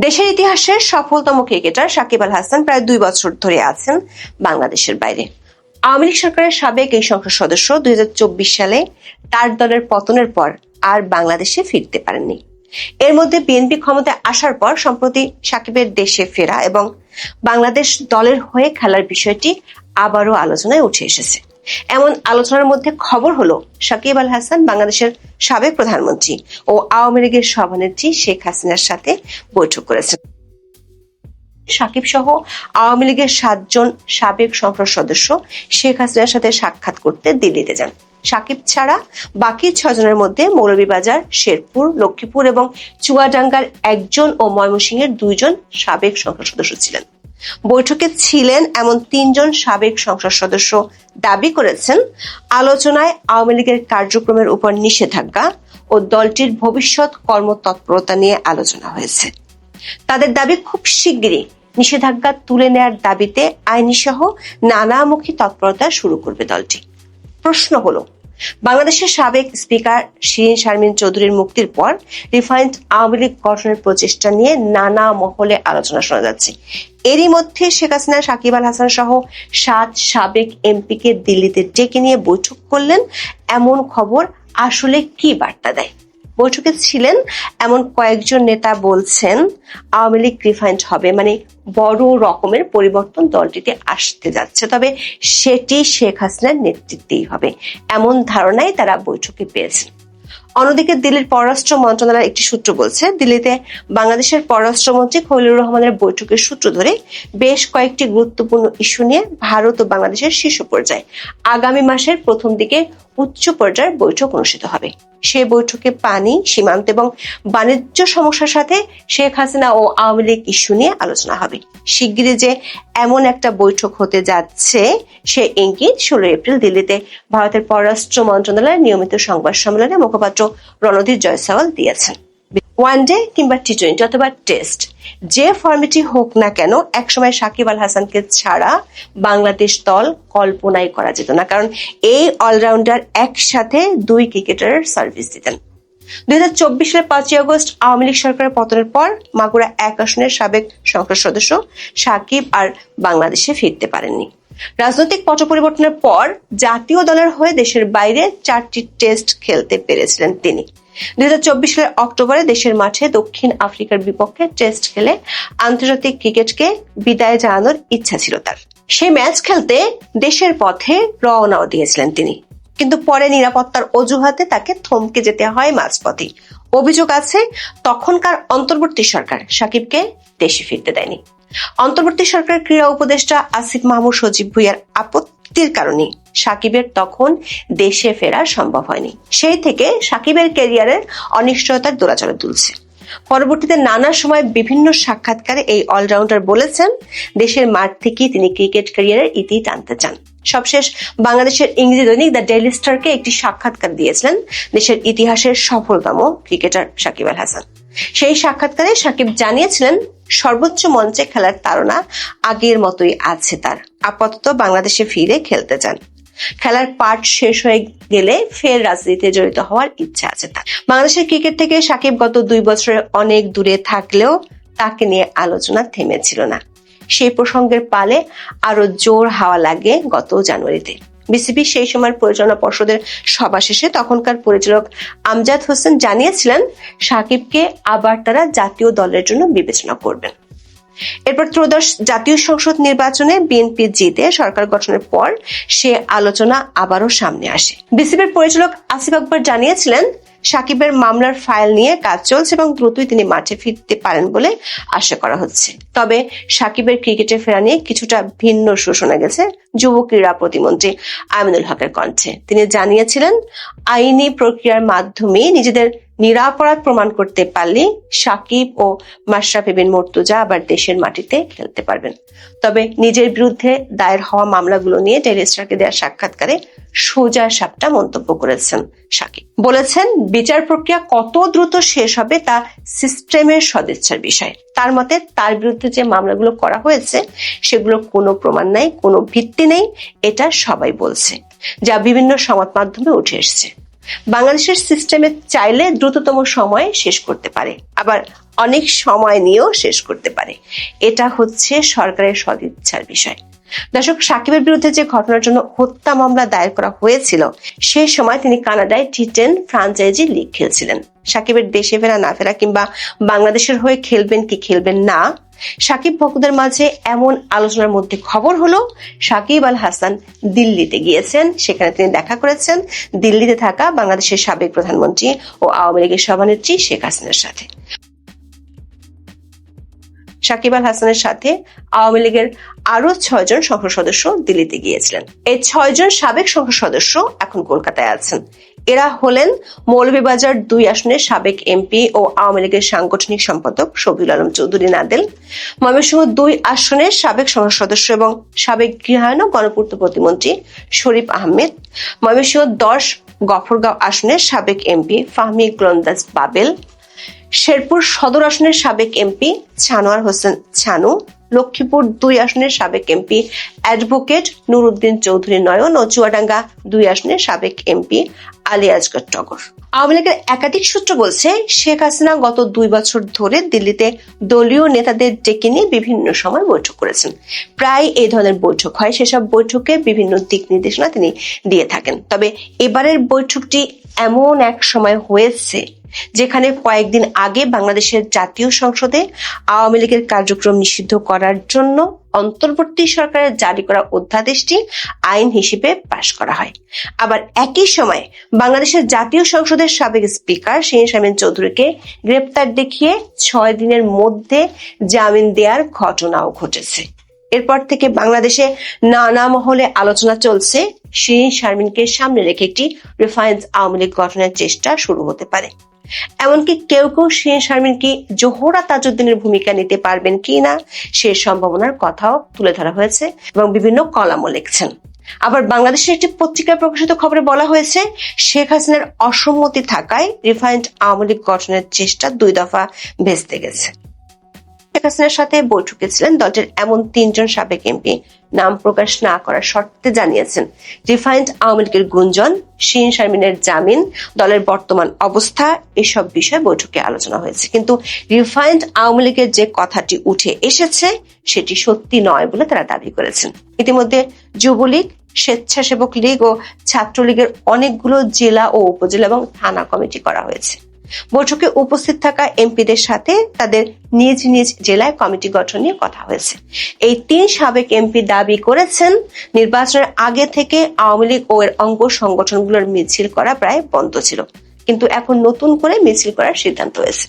দেশের ইতিহাসের সফলতম ক্রিকেটার সাকিব আল হাসান প্রায় 2 বছর ধরে আছেন বাংলাদেশের বাইরে। আওয়ামী লীগ সরকারের সাবেক এই সংসদ সদস্য 2024 সালে তার দলের পতনের পর আর বাংলাদেশে ফিরতে পারেননি। এর মধ্যে বিএনপি ক্ষমতায় আসার পর সম্প্রতি সাকিবের দেশে ফেরা এবং বাংলাদেশ দলের হয়ে খেলার বিষয়টি আবারও আলোচনায় উঠে এসেছে। এমন আলোচনার মধ্যে খবর হলো সাকিব আল হাসান বাংলাদেশের সাবেক প্রধানমন্ত্রী ও আওয়ামী লীগের সভানেত্রী শেখ হাসিনার সাথে বৈঠক করেছেন। সাকিব সহ আওয়ামী লীগের 7 জন সাবেক সংসদ সদস্য শেখ হাসিনার সাথে সাক্ষাৎ করতে দিল্লিতে যান। সাকিব ছাড়া বাকি 6 জনের মধ্যে মৌলভীবাজার, শেরপুর, লক্ষ্মীপুর এবং চুয়াডাঙ্গার 1 জন ও ময়মনসিংহের 2 জন সাবেক সংসদ সদস্য ছিলেন। বৈঠকে ছিলেন এমন 3 জন সাবেক সংসদ সদস্য দাবি করেছেন আলোচনায় আওয়ামী লীগের কার্যক্রমের উপর নিষেধাজ্ঞা ও দলটির ভবিষ্যৎ কর্মতৎপরতা নিয়ে আলোচনা হয়েছে। তাদের দাবি খুব শিগগিরই নিষেধাজ্ঞা তুলে নেয়ার দাবিতে আইনি সহ নানামুখী তৎপরতা শুরু করবে দলটি। প্রশ্ন হলো, বাংলাদেশের সাবেক স্পিকার শিরীন শারমিন চৌধুরীর মুক্তির পর রিফাইন্ড আওয়ামী লীগ গঠনের প্রচেষ্টা নিয়ে নানা মহলে আলোচনা শোনা যাচ্ছে। এরই মধ্যে শেখ হাসিনা সাকিব আল হাসান সহ 7 সাবেক এমপিকে দিল্লিতে ডেকে নিয়ে বৈঠক করলেন। এমন খবর আসলে কি বার্তা দেয়? বৈঠকে ছিলেন এমন কয়েকজন নেতা বলছেন আওয়ামী লীগ রিফাইন্ড হবে, মানে বড় রকমের পরিবর্তন দলটিতে আসতে যাচ্ছে, তবে সেটি শেখ হাসিনার নেতৃত্বেই হবে, এমন ধারণাই তারা বৈঠকে পেয়েছেন। অন্যদিকে দিল্লির পররাষ্ট্র মন্ত্রণালয়ের একটি সূত্র বলছে দিল্লিতে বাংলাদেশের পররাষ্ট্রমন্ত্রী খলিলুর রহমানের বৈঠকের সূত্র ধরে বেশ কয়েকটি গুরুত্বপূর্ণ ইস্যু নিয়ে ভারত ও বাংলাদেশের শীর্ষ পর্যায়ে আগামী মাসের প্রথম দিকে উচ্চ পর্যায়ের বৈঠক অনুষ্ঠিত হবে। সেই বৈঠকে পানি, সীমান্ত এবং বাণিজ্য সমস্যার সাথে শেখ হাসিনা ও আওয়ামী লীগ ইস্যু নিয়ে আলোচনা হবে। শিগগিরই যে এমন একটা বৈঠক হতে যাচ্ছে সে ইঙ্গিত 16 এপ্রিল দিল্লিতে ভারতের পররাষ্ট্র মন্ত্রণালয়ের নিয়মিত সংবাদ সম্মেলনে মুখপাত্র রণধীর জয়সওয়াল দিয়েছেন। ওয়ানডে কিংবা টি20 অথবা টেস্ট, যে ফর্মেটই হোক না কেন একসময় সাকিব আল হাসানকে ছাড়া বাংলাদেশ দল কল্পনাই করা যেত না, কারণ এই অলরাউন্ডার একসাথে 2 ক্রিকেটারের সার্ভিস দিতেন। 2024 সালের 5 আগস্ট আওয়ামী লীগ সরকারের পতনের পর মাগুরা 1 আসনের সাবেক সংসদ সদস্য সাকিব আর বাংলাদেশে ফিরতে পারেননি। রাজনৈতিক পট পরিবর্তনের পর জাতীয় দলের হয়ে দেশের বাইরে 4টি টেস্ট খেলতে পেরেছিলেন তিনি। 2024 সালের অক্টোবরে দেশের মাঠে দক্ষিণ আফ্রিকার বিপক্ষে টেস্ট খেলে আন্তর্জাতিক ক্রিকেটকে বিদায় জানানোর ইচ্ছা ছিল তার। সেই ম্যাচ খেলতে দেশের পথে রওনাও দিয়েছিলেন তিনি, কিন্তু পরে নিরাপত্তার অজুহাতে তাকে থমকে যেতে হয় মাঝপথে। অভিযোগ আছে তখনকার অন্তর্বর্তী সরকার সাকিবকে দেশে ফিরতে দেয়নি। অন্তর্বর্তী সরকারের ক্রীড়া উপদেষ্টা আসিফ মাহমুদ সজীব ভুঁইয়ার আপত্তির কারণে সাকিবের তখন দেশে ফেরা সম্ভব হয়নি। সেই থেকে সাকিবের ক্যারিয়ারের অনিশ্চয়তার দোলাচলে তুলছে। পরবর্তীতে নানা সময় বিভিন্ন সাক্ষাৎকারে এই অলরাউন্ডার বলেছেন দেশের মাঠ থেকেই তিনি ক্রিকেট ক্যারিয়ারের ইতি টানতে চান। সবশেষ বাংলাদেশের ইংরেজি দৈনিক দ্য ডেইলি স্টারকে একটি সাক্ষাৎকার দিয়েছিলেন দেশের ইতিহাসের সফলতম ক্রিকেটার সাকিব আল হাসান। সেই সাক্ষাৎকারে সাকিব জানিয়েছিলেন সর্বোচ্চ মঞ্চে খেলার তাড়না আগের মতোই আছে তার, আপাতত বাংলাদেশে ফিরে খেলতে চান। খেলার পাঠ শেষ হয়ে গেলে ফের রাজনীতিতে জড়িত হওয়ার ইচ্ছা আছে তার। বাংলাদেশের ক্রিকেট থেকে সাকিব গত 2 বছরে অনেক দূরে থাকলেও তাকে নিয়ে আলোচনা থেমেছিল না। সেই প্রসঙ্গের পালে আরো জোর হাওয়া লাগে গত জানুয়ারিতে। বিসিবি সেই সময়ের পরিচালনা পর্ষদের সভা শেষে তখনকার পরিচালক আমজাদ হোসেন জানিয়েছিলেন সাকিবকে আবার তারা জাতীয় দলের জন্য বিবেচনা করবেন। এরপর ত্রয়োদশ জাতীয় সংসদ নির্বাচনে বিএনপি জিতে সরকার গঠনের পর সে আলোচনা আবারও সামনে আসে। বিসিবির পরিচালক আসিফ আকবর জানিয়েছিলেন সাকিবের মামলার ফাইল নিয়ে কাজ চলছে এবং দ্রুতই তিনি মাঠে ফিরতে পারেন বলে আশা করা হচ্ছে। তবে সাকিবের ক্রিকেটে ফেরা নিয়ে কিছুটা ভিন্ন সুর শোনা গেছে যুব ক্রীড়া প্রতিমন্ত্রী আমিনুল হকের কণ্ঠে। তিনি জানিয়েছিলেন আইনি প্রক্রিয়ার মাধ্যমে নিজেদের নিরাপরাধ প্রমাণ করতে পারলে সাকিব ও মাশরাফি বিন মুর্তজা আবার দেশের মাটিতে খেলতে পারবেন। তবে নিজের বিরুদ্ধে দায়ের হওয়া মামলাগুলো নিয়ে ডেইলি স্টারকে দেওয়া সাক্ষাৎকারে সোজা সাপটা মন্তব্য করেছেন সাকিব। বলেছেন বিচার প্রক্রিয়া কত দ্রুত শেষ হবে তা সিস্টেমের সদিচ্ছার বিষয়। তার মতে তার বিরুদ্ধে যে মামলাগুলো করা হয়েছে সেগুলো কোনো প্রমাণ নাই, কোনো ভিত্তি নেই, এটা সবাই বলছে, যা বিভিন্ন সংবাদ মাধ্যমে উঠে এসেছে। বাংলাদেশের সিস্টেমে চাইলে দ্রুততম সময়ে শেষ করতে পারে, আবার অনেক সময় নিয়েও শেষ করতে পারে। এটা হচ্ছে সরকারের সদিচ্ছার বিষয়। দর্শক, সাকিবের বিরুদ্ধে যে ঘটনার জন্য হত্যা মামলা দায়ের করা হয়েছিল, সেই সময় তিনি কানাডায় টি10 ফ্রাঞ্চাইজি লিগ খেলছিলেন। সাকিবের দেশে ফেরা না ফেরা কিংবা বাংলাদেশের হয়ে খেলবেন কি খেলবেন না, সাকিব ভক্তদের মাঝে এমন আলোচনার মধ্যে খবর হলো সাকিব আল হাসান দিল্লিতে গিয়েছেন। সেখানে তিনি দেখা করেছেন দিল্লিতে থাকা বাংলাদেশের সাবেক প্রধানমন্ত্রী ও আওয়ামী লীগের সভানেত্রী শেখ হাসিনার সাথে। সাকিব আল হাসানের সাথে আওয়ামী লীগের আরো 6 জন সংসদ সদস্য দিল্লিতে গিয়েছিলেন। এই 6 জন সাবেক সংসদ সদস্য এখন কলকাতায় আছেন। এরা হলেন মৌলভীবাজার 2 আসনের সাবেক এমপি ও আওয়ামী লীগের সাংগঠনিক সম্পাদক শফিউল আলম চৌধুরী নাদেল, ময়মনসিংহ 2 আসনের সাবেক সংসদ সদস্য এবং সাবেক গৃহায়ন ও গণপূর্ত প্রতিমন্ত্রী শরীফ আহমেদ, ময়মনসিংহ 10 গফরগাঁও আসনের সাবেক এমপি ফাহমি গোলন্দাজ বাবেল, শেরপুর সদর আসনের সাবেক এমপি ছানোয়ার হোসেন ছানু, লক্ষ্মীপুর 2 আসনের সাবেক এমপি অ্যাডভোকেট নুরউদ্দিন চৌধুরী নয়ন ও চুয়াডাঙ্গা 2 আসনের সাবেক এমপি আলী আজগর টগর। আওয়ামী লীগের একাধিক সূত্র বলছে, শেখ হাসিনা গত 2 বছর ধরে দিল্লিতে দলীয় নেতাদের ডেকে নিয়ে বিভিন্ন সময় বৈঠক করেছেন। প্রায় এই ধরনের বৈঠক হয়, সেসব বৈঠকে বিভিন্ন দিক নির্দেশনা তিনি দিয়ে থাকেন। তবে এবারের বৈঠকটি এমন এক সময় হয়েছে যেখানে কয়েকদিন আগে বাংলাদেশের জাতীয় সংসদে আওয়ামী লীগের কার্যক্রম নিষিদ্ধ করার জন্য অন্তর্বর্তী সরকারের জারি করা অধ্যাদেশটি আইন হিসেবে পাশ করা হয়। আবার একই সময় বাংলাদেশের জাতীয় সংসদের সাবেক স্পিকার শিরীন শারমিন চৌধুরীকে গ্রেপ্তার দেখিয়ে 6 দিনের মধ্যে জামিন দেওয়ার ঘটনাও ঘটেছে। এরপর থেকে বাংলাদেশে নানা মহলে আলোচনা চলছে শিরীন শারমিনকে সামনে রেখে একটি রিফাইন্ড আওয়ামী লীগ গঠনের চেষ্টা শুরু হতে পারে। এমনকি কেউ কেউ শিরীন শারমিনকে জোহরা তাজউদ্দিনের ভূমিকা নিতে পারবেন কিনা সে সম্ভাবনার কথাও তুলে ধরা হয়েছে এবং বিভিন্ন কলামও লিখছেন। আবার বাংলাদেশের একটি পত্রিকায় প্রকাশিত খবরে বলা হয়েছে, শেখ হাসিনার অসম্মতি থাকায় রিফাইন্ড আওয়ামী লীগ গঠনের চেষ্টা 2 দফা ভেস্তে গেছে। শেখ হাসিনার সাথে বৈঠকে ছিলেন দলটির এমন 3 জন সাবেক এমপি নাম প্রকাশ না করার শর্তে জানিয়েছেন, রিফাইন্ড আওয়ামী লীগের গুঞ্জন, শিরীন শারমিনের জামিন, দলের বর্তমান অবস্থা, এসব বিষয়ে বৈঠকে আলোচনা হয়েছে। কিন্তু রিফাইন্ড আওয়ামী লীগের যে কথাটি উঠে এসেছে সেটি সত্যি নয় বলে তারা দাবি করেছেন। ইতিমধ্যে যুবলীগ, স্বেচ্ছাসেবক লীগ ও ছাত্রলীগের অনেকগুলো জেলা ও উপজেলা এবং থানা কমিটি করা হয়েছে। বৈঠকে উপস্থিত থাকা এমপিদের সাথে তাদের নিজ নিজ জেলায় কমিটি গঠন নিয়ে কথা হয়েছে। এই 3 সাবেক এমপি দাবি করেছেন, নির্বাচনের আগে থেকে আওয়ামী লীগ ও এর অঙ্গ সংগঠনগুলোর মিছিল করা প্রায় বন্ধ ছিল, কিন্তু এখন নতুন করে মিছিল করার সিদ্ধান্ত হয়েছে।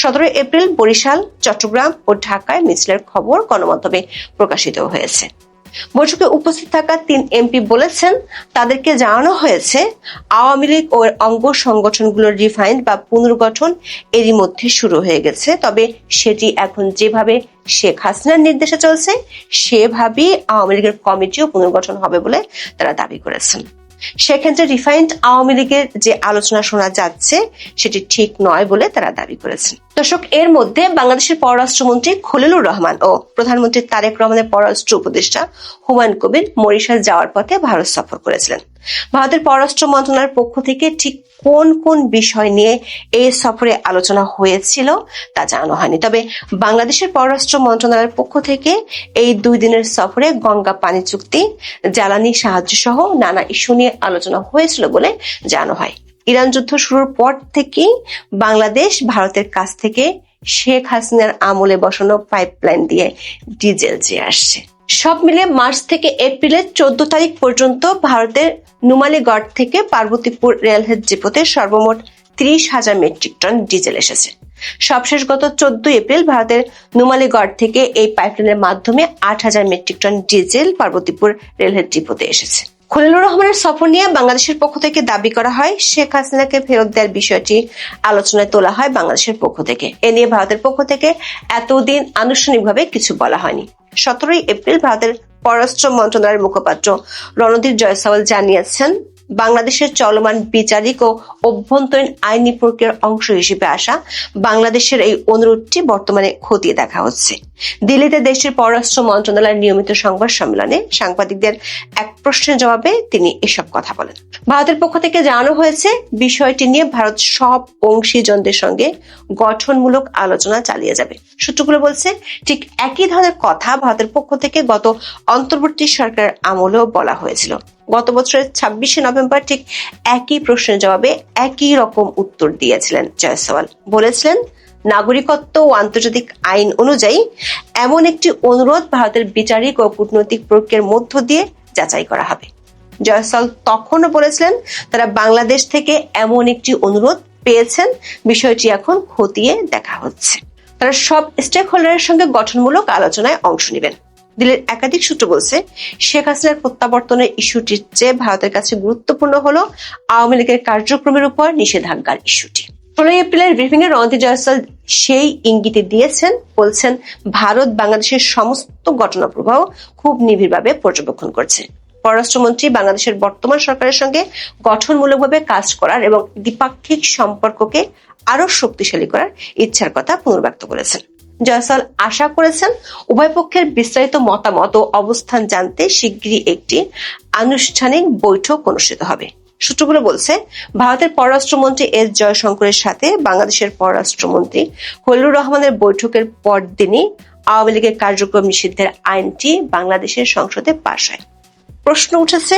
17 এপ্রিল বরিশাল, চট্টগ্রাম ও ঢাকায় মিছিলের খবর গণমাধ্যমে প্রকাশিত হয়েছে। বৈঠকে উপস্থিত থাকা 3 এমপি বলেছেন, তাদেরকে জানানো হয়েছে আওয়ামী লীগ ও অঙ্গ সংগঠনগুলোর রিফাইন্ড বা পুনর্গঠন এরই মধ্যে শুরু হয়ে গেছে। তবে সেটি এখন যেভাবে শেখ হাসিনার নির্দেশে চলছে সেভাবেই আওয়ামী লীগের কমিটিও পুনর্গঠন হবে বলে তারা দাবি করেছেন। সেক্ষেত্রে রিফাইন্ড আওয়ামী লীগের যে আলোচনা শোনা যাচ্ছে সেটি ঠিক নয় বলে তারা দাবি করেছেন। দর্শক, এর মধ্যে বাংলাদেশের পররাষ্ট্রমন্ত্রী খলিলুর রহমান ও প্রধানমন্ত্রী তারেক রহমানের পররাষ্ট্র উপদেষ্টা হুমায়ুন কবির মরিশাস যাওয়ার পথে ভারত সফর করেছিলেন। ভারতের পররাষ্ট্র মন্ত্রণালয়ের পক্ষ থেকে ঠিক কোন কোন বিষয় নিয়ে এই সফরে আলোচনা হয়েছিল তা জানানো হয়নি। তবে বাংলাদেশের পররাষ্ট্র মন্ত্রণালয়ের পক্ষ থেকে এই 2 দিনের সফরে গঙ্গা পানি চুক্তি, জ্বালানি সাহায্য সহ নানা ইস্যু নিয়ে আলোচনা হয়েছিল বলে জানানো হয়। ইরান যুদ্ধ শুরুর পর থেকেই বাংলাদেশ ভারতের কাছ থেকে শেখ হাসিনার আমলে বসানো পাইপলাইন দিয়ে ডিজেল চেয়ে আসছে। সব মিলে মার্চ থেকে এপ্রিলের 14 তারিখ পর্যন্ত ভারতের নুমালীগড় থেকে পার্বতীপুর রেলহেড ডিপোতে সর্বমোট 30,000 মেট্রিক টন ডিজেল এসেছে। সবশেষ গত 14 এপ্রিল ভারতের নুমালীগড় থেকে এই পাইপলাইনের মাধ্যমে 8,000 metric ton diesel Parbatipur railhead ডিপোতে এসেছে। খলিলুর রহমানের সফর নিয়ে বাংলাদেশের পক্ষ থেকে দাবি করা হয়, শেখ হাসিনাকে ফেরত দেওয়ার বিষয়টি আলোচনায় তোলা হয় বাংলাদেশের পক্ষ থেকে। এ নিয়ে ভারতের পক্ষ থেকে এতদিন আনুষ্ঠানিকভাবে কিছু বলা হয়নি। 17 এপ্রিল ভারতের পররাষ্ট্র মন্ত্রণালয়ের মুখপাত্র রণধীর জয়সওয়াল জানিয়েছেন, বাংলাদেশের চলমান বিচারিক ও অভ্যন্তরীণ আইনি প্রক্রিয়ার অংশ হিসেবে আসা বাংলাদেশের এই অনুরোধটি বর্তমানে খতিয়ে দেখা হচ্ছে। দিল্লিতে দেশটির পররাষ্ট্র মন্ত্রণালয়ের নিয়মিত সংবাদ সম্মেলনে সাংবাদিকদের এক প্রশ্নের জবাবে তিনি এসব কথা বলেন। ভারতের পক্ষ থেকে জানানো হয়েছে, বিষয়টি নিয়ে ভারত সব অংশীজনদের সঙ্গে গঠনমূলক আলোচনা চালিয়ে যাবে। সূত্রগুলো বলছে, ঠিক একই ধরনের কথা ভারতের পক্ষ থেকে গত অন্তর্বর্তী সরকারের আমলেও বলা হয়েছিল। গত বছরের 26শে নভেম্বর ঠিক একই প্রশ্নের জবাবে একই রকম উত্তর দিয়েছিলেন জয়সওয়াল। বলেছিলেন, নাগরিকত্ব ও আন্তর্জাতিক আইন অনুযায়ী এমন একটি অনুরোধ ভারতের বিচারিক ও কূটনৈতিক প্রক্রিয়ার মধ্য দিয়ে যাচাই করা হবে। জয়সওয়াল তখনও বলেছিলেন, তারা বাংলাদেশ থেকে এমন একটি অনুরোধ পেয়েছেন, বিষয়টি এখন খতিয়ে দেখা হচ্ছে। তারা সব স্টেক হোল্ডারের সঙ্গে গঠনমূলক আলোচনায় অংশ নেবেন। দিল্লির একাধিক সূত্র বলছে, শেখ হাসিনার প্রত্যাবর্তনের ইস্যুটির চেয়ে ভারতের কাছে গুরুত্বপূর্ণ হলো আওয়ামী লীগের কার্যক্রমের উপর নিষেধাজ্ঞার ইস্যুটি। 16 এপ্রিলের ব্রিফিং এ রণজিৎ জয়সওয়াল সেই ইঙ্গিতে দিয়েছেন, বলছেন ভারত বাংলাদেশের সমস্ত ঘটনা প্রবাহ খুব নিবিড়ভাবে পর্যবেক্ষণ করছে। পররাষ্ট্রমন্ত্রী বাংলাদেশের বর্তমান সরকারের সঙ্গে গঠনমূলকভাবে কাজ করার এবং দ্বিপাক্ষিক সম্পর্ককে আরো শক্তিশালী করার ইচ্ছার কথা পুনর্ব্যক্ত করেছেন। জয়সওয়াল আশা করেছেন, উভয় পক্ষের বিস্তারিত মতামত ও অবস্থান জানতে শিগগিরই একটি আনুষ্ঠানিক বৈঠক অনুষ্ঠিত হবে। সূত্রগুলো বলছে, ভারতের পররাষ্ট্রমন্ত্রী এস জয়শঙ্করের সাথে বাংলাদেশের পররাষ্ট্রমন্ত্রী খলিলুর রহমানের বৈঠকের পরদিনই আওয়ামী লীগের কার্যক্রম নিষিদ্ধের আইনটি বাংলাদেশের সংসদে পাশ হয়। প্রশ্ন উঠেছে,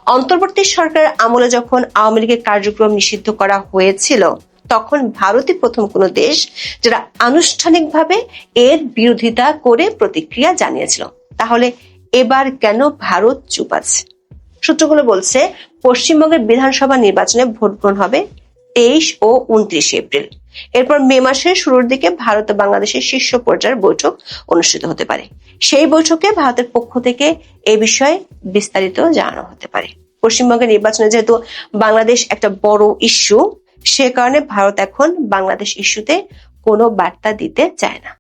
অন্তর্বর্তী সরকারের আমলে যখন আওয়ামী লীগের কার্যক্রম নিষিদ্ধ করা হয়েছিল, তখন ভারতই প্রথম কোনো দেশ যারা আনুষ্ঠানিকভাবে এর বিরোধিতা করে প্রতিক্রিয়া জানিয়েছিল। তাহলে এবার কেন ভারত চুপ আছে? সূত্রগুলো বলছে, পশ্চিমবঙ্গের বিধানসভা নির্বাচনে ভোট গ্রহণ হবে 23 ও 29 এপ্রিল। এরপর মে মাসের শুরুর দিকে ভারত ও বাংলাদেশের শীর্ষ পর্যায়ের বৈঠক অনুষ্ঠিত হতে পারে। সেই বৈঠকে ভারতের পক্ষ থেকে এ বিষয়ে বিস্তারিত জানানো হতে পারে। পশ্চিমবঙ্গের নির্বাচনে যেহেতু বাংলাদেশ একটা বড় ইস্যু, সে কারণে ভারত এখন বাংলাদেশ ইস্যুতে কোনো বার্তা দিতে চায় না।